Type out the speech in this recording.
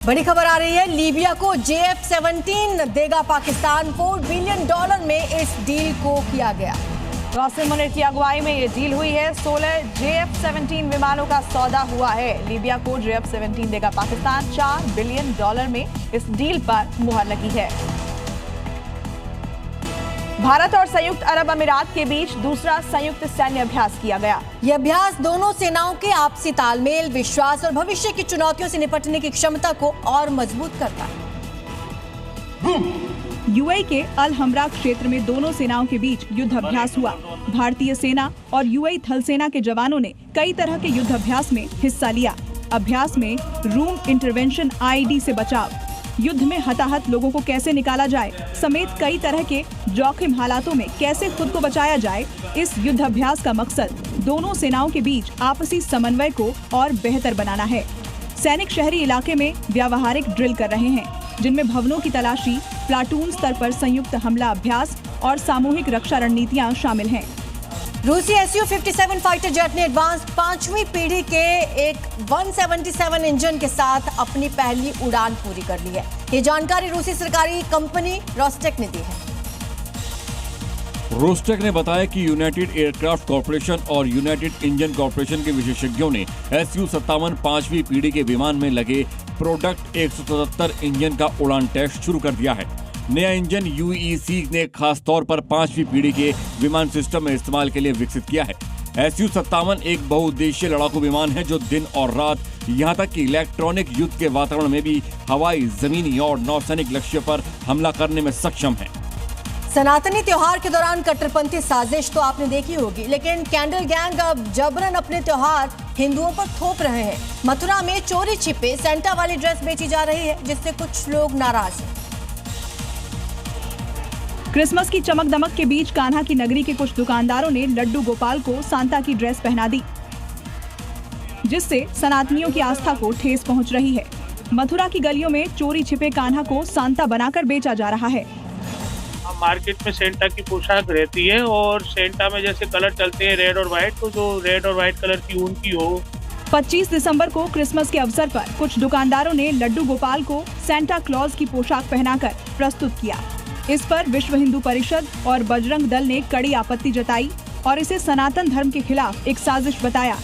बड़ी खबर आ रही है, लीबिया को JF-17 देगा पाकिस्तान। $4 बिलियन में इस डील को किया गया। कासिम मुनीर की अगुवाई में ये डील हुई है। 16 JF-17 विमानों का सौदा हुआ है। लीबिया को JF-17 देगा पाकिस्तान। $4 बिलियन में इस डील पर मुहर लगी है। भारत और संयुक्त अरब अमीरात के बीच दूसरा संयुक्त सैन्य अभ्यास किया गया। यह अभ्यास दोनों सेनाओं के आपसी तालमेल, विश्वास और भविष्य की चुनौतियों से निपटने की क्षमता को और मजबूत करता है। यूएई के अल हमरा क्षेत्र में दोनों सेनाओं के बीच युद्ध अभ्यास हुआ। भारतीय सेना और यूएई थल सेना के जवानों ने कई तरह के युद्ध अभ्यास में हिस्सा लिया। अभ्यास में रूम इंटरवेंशन IED से बचाव, युद्ध में हताहत लोगों को कैसे निकाला जाए समेत कई तरह के जोखिम हालातों में कैसे खुद को बचाया जाए। इस युद्ध अभ्यास का मकसद दोनों सेनाओं के बीच आपसी समन्वय को और बेहतर बनाना है। सैनिक शहरी इलाके में व्यावहारिक ड्रिल कर रहे हैं, जिनमें भवनों की तलाशी, प्लाटून स्तर पर संयुक्त हमला अभ्यास और सामूहिक रक्षा रणनीतियाँ शामिल हैं। रूसी Su-57 फाइटर जेट ने एडवांस 5वीं पीढ़ी के एक 177 इंजन के साथ अपनी पहली उड़ान पूरी कर ली है। ये जानकारी रूसी सरकारी कंपनी रोस्टेक ने दी है। रोस्टेक ने बताया कि यूनाइटेड एयरक्राफ्ट कॉरपोरेशन और यूनाइटेड इंजन कॉरपोरेशन के विशेषज्ञों ने Su-57 5वीं पीढ़ी के विमान में लगे प्रोडक्ट 177 इंजन का उड़ान टेस्ट शुरू कर दिया है। नया इंजन UEC ने खास तौर पर 5वीं पीढ़ी के विमान सिस्टम में इस्तेमाल के लिए विकसित किया है। Su-57 एक बहुउद्देशीय लड़ाकू विमान है जो दिन और रात, यहां तक कि इलेक्ट्रॉनिक युद्ध के वातावरण में भी हवाई, जमीनी और नौसैनिक लक्ष्य पर हमला करने में सक्षम है। सनातनी त्योहार के दौरान कट्टरपंथी साजिश तो आपने देखी होगी, लेकिन कैंडल गैंग अब जबरन अपने त्योहार हिंदुओं पर थोप रहे हैं। मथुरा में चोरी छिपे सेंटा वाली ड्रेस बेची जा रही है, जिससे कुछ लोग नाराज हैं। क्रिसमस की चमक दमक के बीच कान्हा की नगरी के कुछ दुकानदारों ने लड्डू गोपाल को सांता की ड्रेस पहना दी, जिससे सनातनियों की आस्था को ठेस पहुंच रही है। मथुरा की गलियों में चोरी छिपे कान्हा को सांता बनाकर बेचा जा रहा है। मार्केट में सेंटा की पोशाक रहती है और सेंटा में जैसे कलर चलते हैं रेड और व्हाइट, तो जो रेड और व्हाइट कलर की ऊन की हो। 25 दिसंबर को क्रिसमस के अवसर पर कुछ दुकानदारों ने लड्डू गोपाल को सेंटा क्लॉज की पोशाक पहनाकर प्रस्तुत किया। इस पर विश्व हिंदू परिषद और बजरंग दल ने कड़ी आपत्ति जताई और इसे सनातन धर्म के खिलाफ एक साजिश बताया।